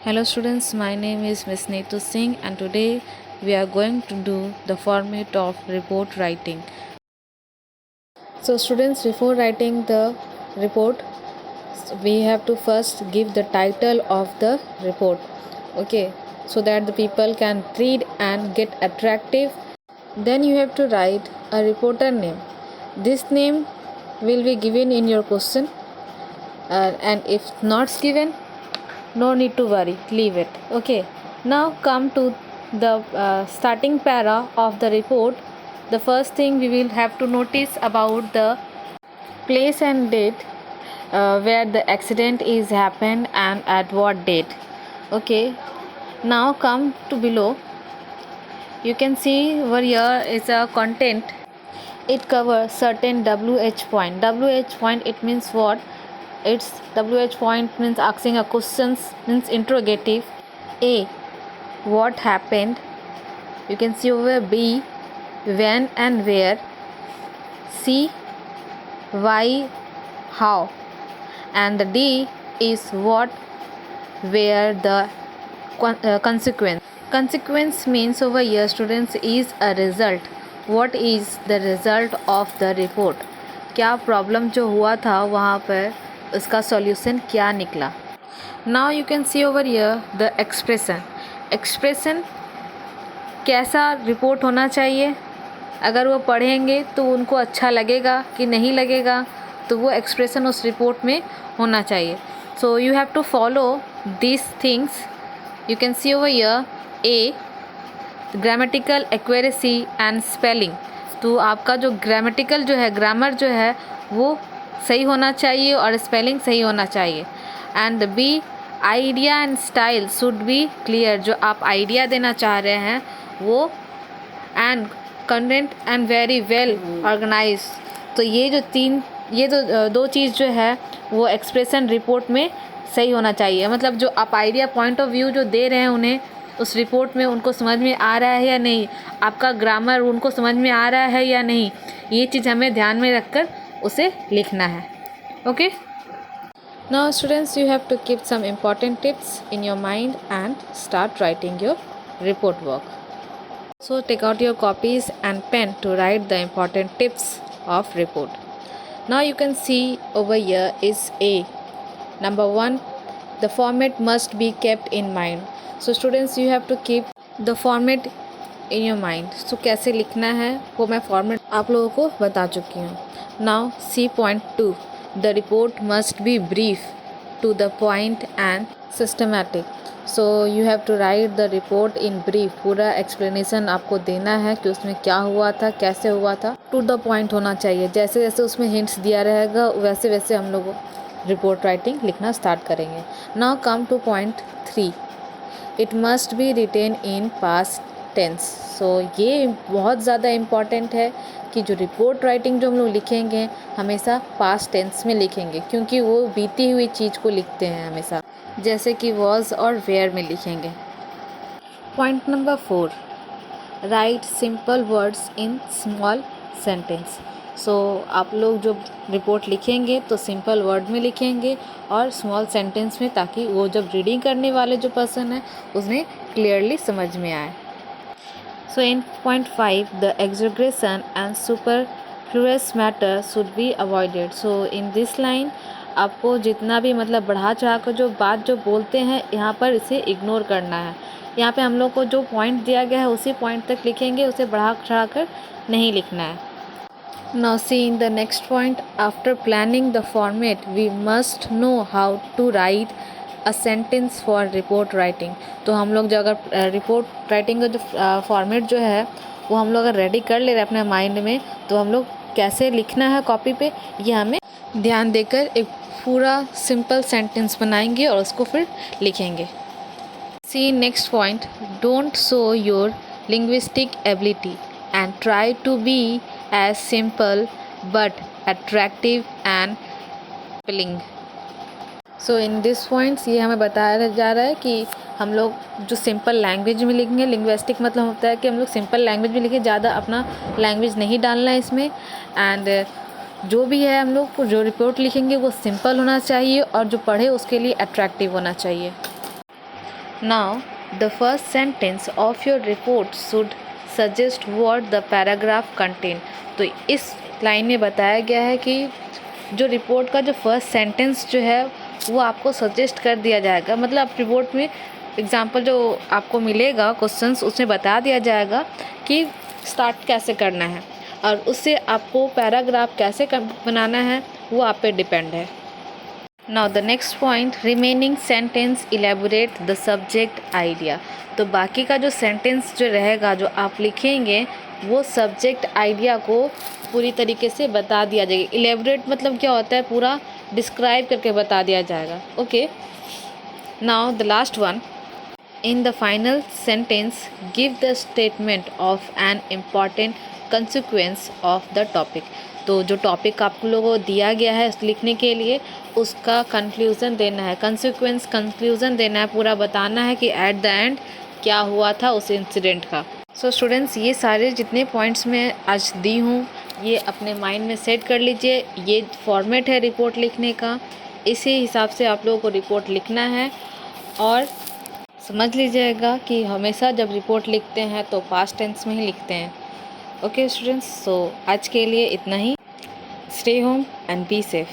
Hello students, my name is Miss Neetu Singh and today we are going to do the format of report writing. So students, before writing the report, we have to first give the title of the report, okay, so that the people can read and get attractive. Then you have to write a reporter name. This name will be given in your question, and if not given, no need to worry, leave it. Okay, now come to the starting para of the report. The first thing we will have to notice about the place and date where the accident is happened and at what date. Okay, now come to below. You can see over here is a content. It covers certain WH point. WH point, it means what? Its WH point means asking a questions, means interrogative. A, what happened? You can see over B, when and where. C, why, how. And the D is what, where, the consequence. Consequence means over here students is a result. What is the result of the report? क्या problem जो हुआ था वहाँ पर उसका solution क्या निकला. Now you can see over here the expression. Expression कैसा रिपोर्ट होना चाहिए, अगर वो पढ़ेंगे तो उनको अच्छा लगेगा कि नहीं लगेगा, तो वो एक्सप्रेशन उस रिपोर्ट में होना चाहिए. So you have to follow this things. You can see over here A, grammatical accuracy and spelling. तो आपका जो ग्रामेटिकल जो है, ग्रामर जो है वो सही होना चाहिए और स्पेलिंग सही होना चाहिए. And B, idea and style should be clear. जो आप आइडिया देना चाह रहे हैं वो, and content and very well organise. तो ये जो दो चीज़ जो है वो एक्सप्रेशन रिपोर्ट में सही होना चाहिए. मतलब जो आप आइडिया पॉइंट ऑफ व्यू जो दे रहे हैं उन्हें उस रिपोर्ट में, उनको समझ में आ रहा है या नहीं, आपका ग्रामर उनको समझ में आ रहा है या नहीं, ये चीज़ हमें ध्यान में रखकर उसे लिखना है. Okay, now students you have to keep some important tips in your mind and start writing your report work. So take out your copies and pen to write the important tips of report. Now you can see over here is A. Number 1, the format must be kept in mind. So students, you have to keep the format in your mind. So कैसे लिखना है वो मैं format आप लोगों को बता चुकी हूँ. Now C.2, the report must be brief, to the point and systematic. So you have to write the report in brief. पूरा एक्सप्लेनेशन आपको देना है कि उसमें क्या हुआ था, कैसे हुआ था. टू द पॉइंट होना चाहिए. जैसे जैसे उसमें हिंट्स दिया रहेगा वैसे वैसे हम लोग रिपोर्ट राइटिंग लिखना स्टार्ट करेंगे. Now come to point 3, it must be written in past tense. So ये बहुत ज़्यादा इम्पॉर्टेंट है कि जो रिपोर्ट राइटिंग जो हम लोग लिखेंगे हमेशा पास्ट टेंस में लिखेंगे, क्योंकि वो बीती हुई चीज़ को लिखते हैं हमेशा, जैसे कि वॉज और वेयर में लिखेंगे. Point number 4, write simple words in small sentence. So आप लोग जो रिपोर्ट लिखेंगे तो सिंपल वर्ड में लिखेंगे और स्मॉल सेंटेंस में, ताकि वो जब रीडिंग करने वाले जो पर्सन है उसमें क्लियरली समझ में आए. So in point 5, the exaggeration and superfluous matter should be avoided. So in this line आपको जितना भी मतलब बढ़ा चढ़ा कर जो बात जो बोलते हैं यहाँ पर इसे इग्नोर करना है. यहाँ पे हम लोग को जो पॉइंट दिया गया है उसी पॉइंट तक लिखेंगे, उसे बढ़ा चढ़ा कर नहीं लिखना है. Now see in the next point, after planning the format we must know how to write a sentence for report writing. तो हम लोग जो अगर रिपोर्ट राइटिंग का जो फॉर्मेट जो है वो हम लोग अगर रेडी कर ले रहे हैं अपने माइंड में, तो हम लोग कैसे लिखना है कॉपी पे ये हमें ध्यान देकर एक पूरा सिंपल सेंटेंस बनाएंगे और उसको फिर लिखेंगे. See next point, don't show your linguistic ability and try to be as simple but attractive and appealing. So in this points ये हमें बताया जा रहा है कि हम लोग जो सिंपल लैंग्वेज में लिखेंगे, लिंग्विस्टिक मतलब होता है कि हम लोग सिंपल लैंग्वेज में लिखें, ज़्यादा अपना लैंग्वेज नहीं डालना है इसमें. एंड जो भी है हम लोग को जो रिपोर्ट लिखेंगे वो सिंपल होना चाहिए और जो पढ़े उसके लिए अट्रैक्टिव होना चाहिए. Now, the first sentence of your report should suggest what the paragraph contain. तो इस लाइन में बताया गया है कि जो रिपोर्ट का जो फर्स्ट सेंटेंस जो है वो आपको सजेस्ट कर दिया जाएगा, मतलब रिपोर्ट में एग्जाम्पल जो आपको मिलेगा क्वेश्चंस उसमें बता दिया जाएगा कि स्टार्ट कैसे करना है और उससे आपको पैराग्राफ कैसे बनाना है वो आप पे डिपेंड है। Now the next point, remaining sentence elaborate the subject idea. तो बाकी का जो सेंटेंस जो रहेगा जो आप लिखेंगे वो सब्जेक्ट आइडिया को पूरी तरीके से बता दिया जाएगा। इलेबोरेट मतलब क्या होता है, पूरा डिस्क्राइब करके बता दिया जाएगा। Okay, now the last one, in the final sentence give the statement of an important consequence of the topic। तो जो टॉपिक आप लोगों को दिया गया है लिखने के लिए उसका कंक्लूज़न देना है, कंक्लूज़न देना है, पूरा बताना है कि एट द एंड क्या हुआ था उस इंसिडेंट का। सो स्टूडेंट्स, ये सारे जितने पॉइंट्स मैं आज दी हूँ ये अपने माइंड में सेट कर लीजिए। ये फॉर्मेट है रिपोर्ट लिखने का, इसी हिसाब से आप लोगों को रिपोर्ट लिखना है और समझ लीजिएगा कि हमेशा जब रिपोर्ट लिखते हैं तो पास्ट टेंस में ही लिखते हैं। ओके स्टूडेंट्स, सो आज के लिए इतना ही। Stay home and be safe.